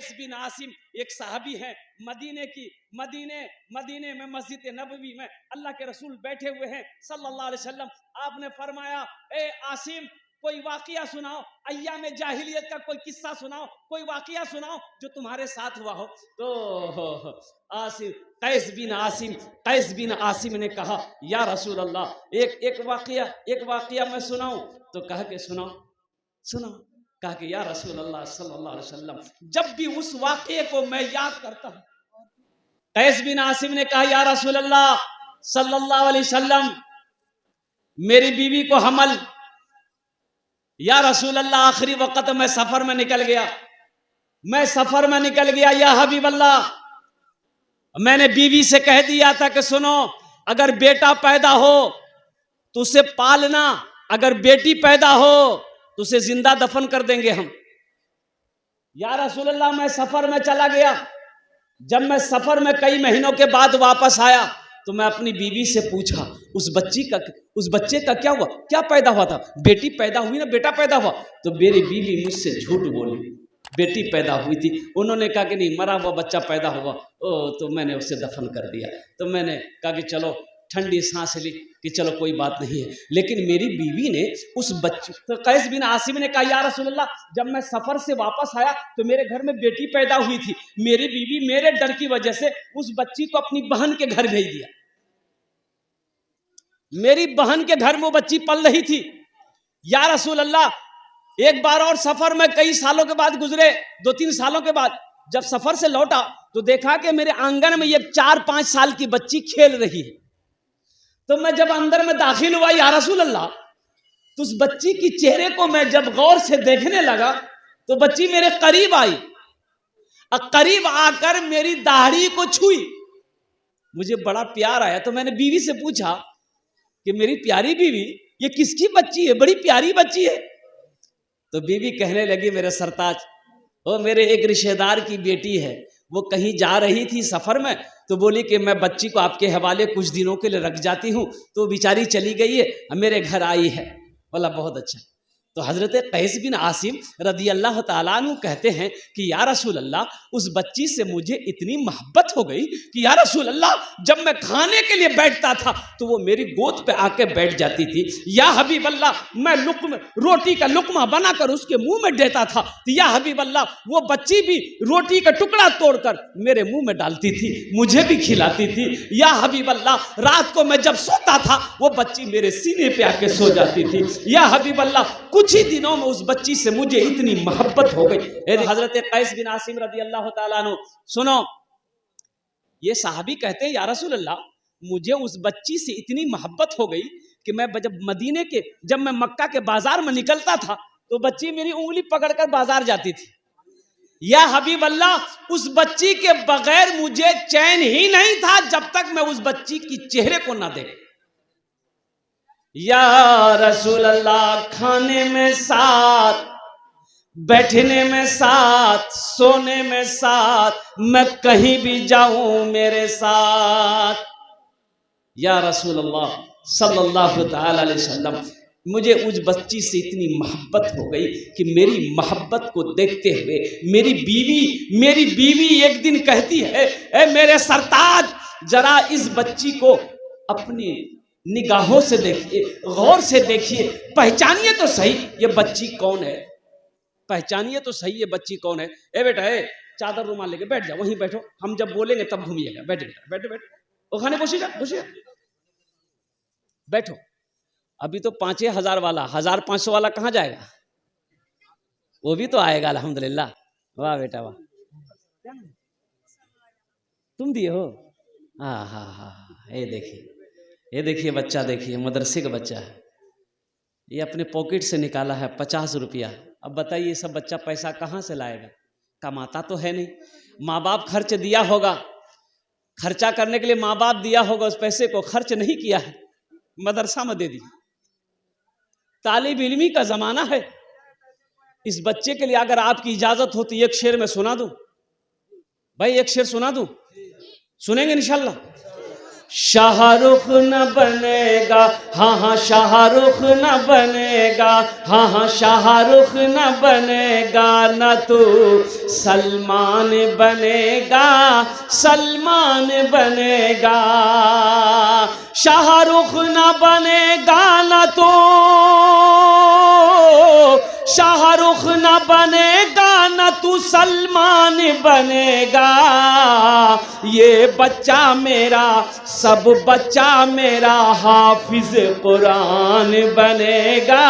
कैस बिन आसिम एक साहबी है मदीने में मस्जिद नबवी में अल्लाह के रसूल बैठे हुए हैं सल्लल्लाहु अलैहि वसल्लम। आपने फरमाया, ए आसिम कोई वाकया सुनाओ, अय्याम जाहिलियत का कोई किस्सा सुनाओ, कोई वाकया सुनाओ जो तुम्हारे साथ हुआ हो। तो आसिम कैस बिन आसिम ने कहा, या रसूल अल्लाह एक वाकया मैं सुनाऊं? तो कहा कि सुनाओ। कहा कि या रसूल अल्लाह सल्लल्लाहु अलैहि वसल्लम, जब भी उस वाकये को मैं याद करता हूं। कैस बिन आसिम ने कहा, या रसूल अल्लाह सल्लल्लाहु अलैहि वसल्लम, मेरी बीवी को हमल, या रसूल अल्लाह आखिरी वक्त में सफर में निकल गया, या हबीब अल्लाह, मैंने बीवी से कह दिया था कि सुनो, अगर बेटा पैदा हो तो उसे पालना, अगर बेटी पैदा हो तो उसे जिंदा दफन कर देंगे हम। या रसूल अल्लाह, मैं सफर में चला गया, जब मैं सफर में कई महीनों के बाद वापस आया तो मैं अपनी बीवी से पूछा, उस बच्चे का क्या हुआ, क्या पैदा हुआ था? बेटी पैदा हुई ना, बेटा पैदा हुआ? तो मेरी बीवी मुझसे झूठ बोली, बेटी पैदा हुई थी। उन्होंने कहा कि नहीं, मरा हुआ बच्चा पैदा हुआ। तो मैंने उसे दफन कर दिया। तो मैंने कहा कि चलो, ठंडी सांस ली कि चलो कोई बात नहीं है। लेकिन मेरी बीवी ने उस बच्चे, तो कैस बिन आसिम ने कहा, या रसूल अल्लाह, जब मैं सफर से वापस आया तो मेरे घर में बेटी पैदा हुई थी, मेरी बीवी मेरे डर की वजह से उस बच्ची को अपनी बहन के घर भेज दिया। मेरी बहन के घर में वो बच्ची पल रही थी। या रसूल अल्लाह, एक बार और सफर में कई सालों के बाद गुजरे, 2-3 सालों के बाद जब सफर से लौटा तो देखा कि मेरे आंगन में ये 4-5 साल की बच्ची खेल रही है। तो मैं जब अंदर में दाखिल हुआ, या रसूल अल्लाह, तो उस बच्ची की चेहरे को मैं जब गौर से देखने लगा तो बच्ची मेरे करीब आई और करीब आकर मेरी दाढ़ी को छुई। मुझे बड़ा प्यार आया। तो मैंने बीवी से पूछा कि मेरी प्यारी बीवी, ये किसकी बच्ची है? बड़ी प्यारी बच्ची है। तो बीवी कहने लगी, मेरे सरताज, वो मेरे एक रिश्तेदार की बेटी है, वो कहीं जा रही थी सफर में, तो बोली कि मैं बच्ची को आपके हवाले कुछ दिनों के लिए रख जाती हूँ। तो बेचारी चली गई है, मेरे घर आई है। बोला बहुत अच्छा। तो हजरत कैस बिन आसिम रदी अल्लाह ताला अन्हु कहते हैं कि या रसूल अल्लाह, उस बच्ची से मुझे इतनी मोहब्बत हो गई कि या रसूल अल्लाह, जब मैं खाने के लिए बैठता था तो वो मेरी गोद पे आके बैठ जाती थी। या हबीब अल्लाह, मैं रोटी का लुकमा बनाकर उसके मुंह में देता था, तो या हबीब अल्लाह, वो बच्ची भी रोटी का टुकड़ा तोड़कर मेरे मुंह में डालती थी, मुझे भी खिलाती थी। या हबीब अल्लाह, रात को मैं जब सोता था वो बच्ची मेरे सीने पे आके सो जाती थी। या हबीब अल्लाह, कुछ ही दिनों में उस बच्ची से मुझे इतनी मोहब्बत हो गई। हजरत कैस बिन आसिम रदी अल्लाह ताला अन्हु, सुनो, ये साहबी कहते हैं, या रसूल अल्लाह, मुझे उस बच्ची से इतनी मोहब्बत हो गई कि मैं जब मैं मक्का के बाजार में निकलता था तो बच्ची मेरी उंगली पकड़कर बाजार जाती थी। या हबीब अल्लाह, उस बच्ची के बगैर मुझे चैन ही नहीं था जब तक मैं उस बच्ची की चेहरे को ना देख। या रसूल अल्लाह, खाने में साथ, बैठने में साथ, सोने में साथ, मैं कहीं भी जाऊं मेरे साथ। या रसूल अल्लाह सल्लल्लाहु ताला अलैहि वसल्लम, मुझे उस बच्ची से इतनी मोहब्बत हो गई कि मेरी मोहब्बत को देखते हुए मेरी बीवी एक दिन कहती है, ए मेरे सरताज, जरा इस बच्ची को अपनी निगाहों से देखिए, गौर से देखिए, पहचानिए तो सही ये बच्ची कौन है, पहचानिए तो सही ये बच्ची कौन है। ए बेटा, चादर रुमाल लेके बैठ जाओ, वहीं बैठो, हम जब बोलेंगे तब घूमिएगा। बैठो वो खाने बसिएगा, बैठो। अभी तो 5,000 वाला, 1,500 वाला कहाँ जाएगा? वो भी तो आएगा अल्हम्दुलिल्लाह। वाह बेटा वाह, तुम दिए हो? हाँ, ये देखिए बच्चा, देखिए मदरसे का बच्चा है, ये अपने पॉकेट से निकाला है 50 रुपया। अब बताइए, सब बच्चा पैसा कहाँ से लाएगा? कमाता तो है नहीं। माँ बाप खर्च दिया होगा, खर्चा करने के लिए माँ बाप दिया होगा, उस पैसे को खर्च नहीं किया है, मदरसा में दे दी। तालिब इल्मी का जमाना है। इस बच्चे के लिए अगर आपकी इजाजत हो तो एक शेर में सुना दूं भाई, एक शेर सुना दूं? सुनेंगे इंशाल्लाह? शाहरुख न बनेगा, हाँ हाँ शाहरुख न बनेगा, हाँ हाँ शाहरुख न बनेगा, न तू सलमान बनेगा, सलमान बनेगा। शाहरुख न बनेगा न तो शाहरुख न बनेगा, न तू सलमान बनेगा। ये बच्चा मेरा, सब बच्चा मेरा हाफिज कुरान बनेगा।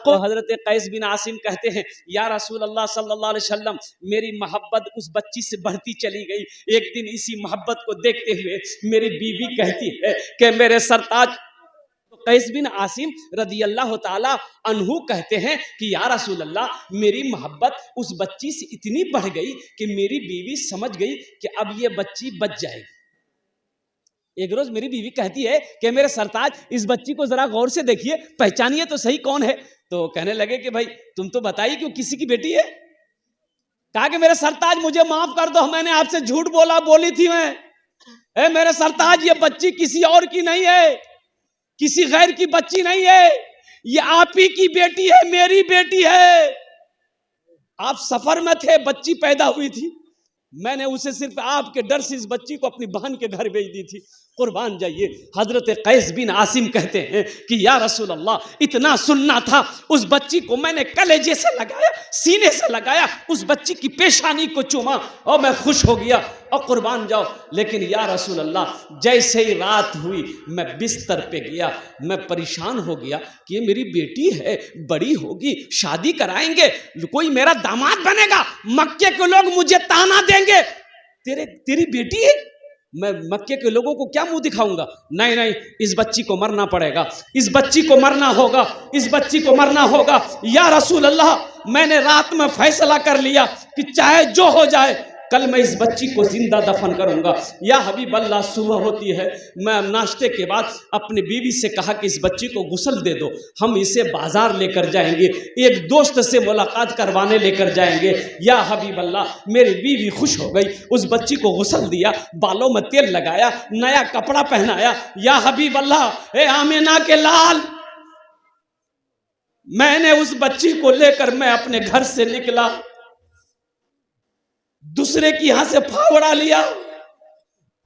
तो हजरत कैस बिन आसिम कहते हैं, या रसूल अल्लाह सल्लल्लाहु अलैहि वसल्लम, मेरी मोहब्बत उस बच्ची से बढ़ती चली गई। एक दिन इसी मोहब्बत को देखते हुए मेरी बीवी कहती है कि मेरे सरताज कैस बिन आसिम रदी अल्लाह ताला अन्हु कहते हैं कि या रसूल अल्लाह, मेरी मोहब्बत उस बच्ची से इतनी बढ़ गई कि मेरी बीवी समझ गई कि अब ये बच्ची बच जाएगी। एक रोज मेरी बीवी कहती है कि मेरे सरताज, इस बच्ची को जरा गौर से देखिए, पहचानिए तो सही कौन है। तो कहने लगे कि भाई तुम तो बताइए क्यों, किसी की बेटी है। कहा कि मेरे सरताज मुझे माफ कर दो, मैंने आपसे झूठ बोली थी मैं। मेरे सरताज, ये बच्ची किसी और की नहीं है, किसी गैर की बच्ची नहीं है, ये आप ही की बेटी है, मेरी बेटी है। आप सफर में थे, बच्ची पैदा हुई थी, मैंने उसे सिर्फ आपके डर से इस बच्ची को अपनी बहन के घर भेज दी थी। कुर्बान जाइए। हजरत कैस बिन आसिम कहते हैं कि या रसूल अल्लाह, इतना सुनना था, उस बच्ची को मैंने कलेजे से लगाया, सीने से लगाया, उस बच्ची की पेशानी को चूमा और मैं खुश हो गया और कुर्बान जाओ। लेकिन या रसूल अल्लाह, जैसे ही रात हुई मैं बिस्तर पे गया, मैं परेशान हो गया कि ये मेरी बेटी है, बड़ी होगी, शादी कराएंगे, कोई मेरा दामाद बनेगा, मक्के के लोग मुझे ताना देंगे, तेरी बेटी है, मैं मक्के के लोगों को क्या मुंह दिखाऊंगा। नहीं नहीं, इस बच्ची को मरना पड़ेगा, इस बच्ची को मरना होगा, इस बच्ची को मरना होगा। या रसूल अल्लाह, मैंने रात में फैसला कर लिया कि चाहे जो हो जाए, कल मैं इस बच्ची को जिंदा दफन करूंगा। या हबीब अल्लाह, सुबह होती है, मैं नाश्ते के बाद अपनी बीवी से कहा कि इस बच्ची को गुस्ल दे दो, हम इसे बाजार लेकर जाएंगे, एक दोस्त से मुलाकात करवाने लेकर जाएंगे। या हबीब अल्लाह, मेरी बीवी खुश हो गई, उस बच्ची को गुस्ल दिया, बालों में तेल लगाया, नया कपड़ा पहनाया। या हबीब अल्लाह, ए आमिना के लाल, मैंने उस बच्ची को लेकर मैं अपने घर से निकला, दूसरे की यहां से फावड़ा लिया,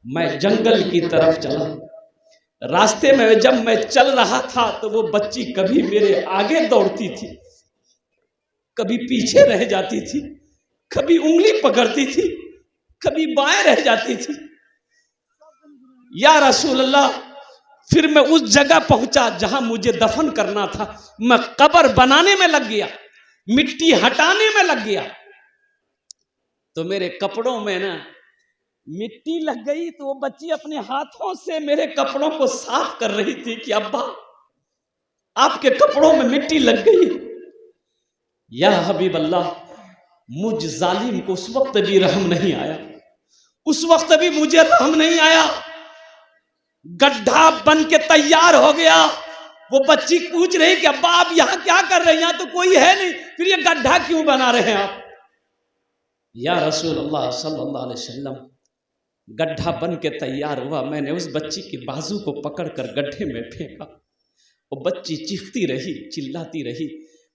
मैं जंगल की तरफ चला। रास्ते में जब मैं चल रहा था तो वो बच्ची कभी मेरे आगे दौड़ती थी, कभी पीछे रह जाती थी, कभी उंगली पकड़ती थी, कभी बाएं रह जाती थी। या रसूल अल्लाह, फिर मैं उस जगह पहुंचा जहां मुझे दफन करना था, मैं कब्र बनाने में लग गया, मिट्टी हटाने में लग गया। तो मेरे कपड़ों में ना मिट्टी लग गई, तो वो बच्ची अपने हाथों से मेरे कपड़ों को साफ कर रही थी कि अब्बा, आपके कपड़ों में मिट्टी लग गई। या हबीब अल्लाह, मुझ जालिम को उस वक्त भी रहम नहीं आया, उस वक्त भी मुझे रहम नहीं आया। गड्ढा बन के तैयार हो गया। वो बच्ची पूछ रही कि अब्बा आप यहां क्या कर रहे हैं, यहां तो कोई है नहीं, फिर ये गड्ढा क्यों बना रहे हैं आप। या रसूल अल्लाह सल्लल्लाहु अलैहि वसल्लम, गड्ढा बन के तैयार हुआ, मैंने उस बच्ची के बाजू को पकड़कर गड्ढे में फेंका। वो बच्ची चीखती रही, चिल्लाती रही,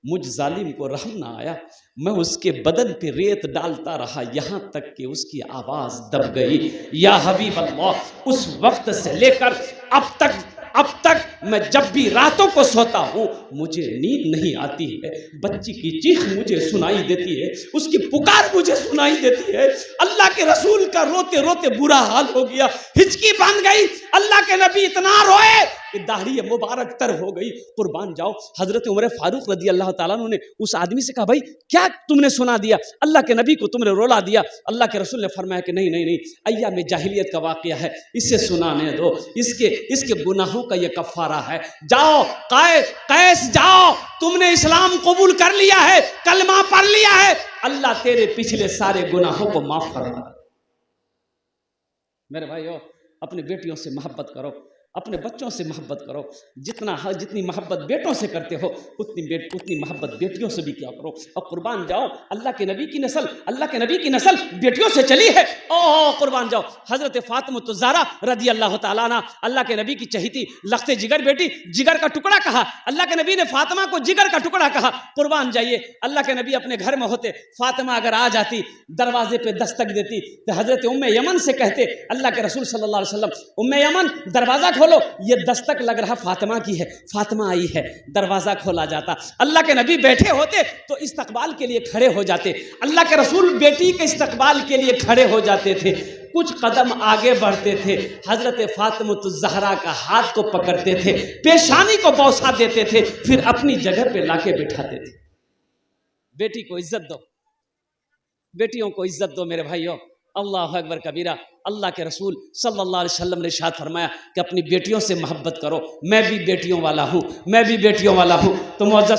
मुझ जालिम को रहम ना आया। मैं उसके बदन पे रेत डालता रहा, यहां तक कि उसकी आवाज दब गई। या हबीब अल्लाह, उस वक्त से लेकर अब तक मैं जब भी रातों को सोता हूँ मुझे नींद नहीं आती है। बच्ची की चीख मुझे सुनाई देती है, उसकी पुकार मुझे सुनाई देती है। अल्लाह के रसूल का रोते रोते बुरा हाल हो गया, हिचकी बन गई। अल्लाह के नबी इतना रोए कि दाढ़ी मुबारक तर हो गई। कुर्बान जाओ। हजरत उमर फारूक रदी अल्लाह ताला ने उस आदमी से कहा, भाई क्या तुमने सुना दिया, अल्लाह के नबी को तुमने रोला दिया। अल्लाह के रसूल ने फरमाया कि नहीं नहीं नहीं, अय्याम जाहिलियत का वाकया है, इसे सुनाने दो, इसके गुनाहों का ये कफारा है। जाओ कैस जाओ, तुमने इस्लाम कबूल कर लिया है, कलमा पढ़ लिया है, अल्लाह तेरे पिछले सारे गुनाहों को माफ फरमा। मेरे भाइयों, अपनी बेटियों से मोहब्बत करो, अपने बच्चों से मोहब्बत करो, जितनी मोहब्बत बेटों से करते हो उतनी मोहब्बत बेटियों से भी क्या करो। और कुर्बान जाओ, अल्लाह के नबी की नस्ल बेटियों से चली है। ओ कुर्बान जाओ, हजरत फातिमा ज़हरा रदी अल्लाह ताला अन्हा, अल्लाह के नबी की चहीती लख्ते जिगर बेटी, जिगर का टुकड़ा कहा। अल्लाह के नबी ने फातिमा को जिगर का टुकड़ा कहा। कुर्बान जाइए, अल्लाह के नबी अपने घर में होते, फातिमा अगर आ जाती, दरवाजे पे दस्तक देती तो हजरत उम्मे यमन से कहते, अल्लाह के रसूल सल्लल्लाहु अलैहि वसल्लम, उम्मे यमन दरवाजा खोलो, ये दस्तक लग रहा फातिमा की है, फातिमा आई है। दरवाजा खोला जाता, अल्लाह के नबी बैठे होते तो इस्तकबाल के लिए खड़े हो जाते। अल्लाह के रसूल बेटी के इस्तकबाल के लिए खड़े हो जाते थे, कुछ कदम आगे बढ़ते थे, हजरत फातिमा ज़हरा का हाथ को पकड़ते थे, पेशानी को बौसा देते थे, फिर अपनी जगह पे लाके बिठाते थे। बेटी को इज्जत दो, बेटियों को इज्जत दो मेरे भाइयों। अल्लाह अकबर कबीरा। अल्लाह के रसूल सल्लल्लाहु अलैहि वसल्लम ने इरशाद फरमाया कि अपनी बेटियों से मोहब्बत करो। मैं भी बेटियों वाला हूँ, तो मुअज़्ज़ज़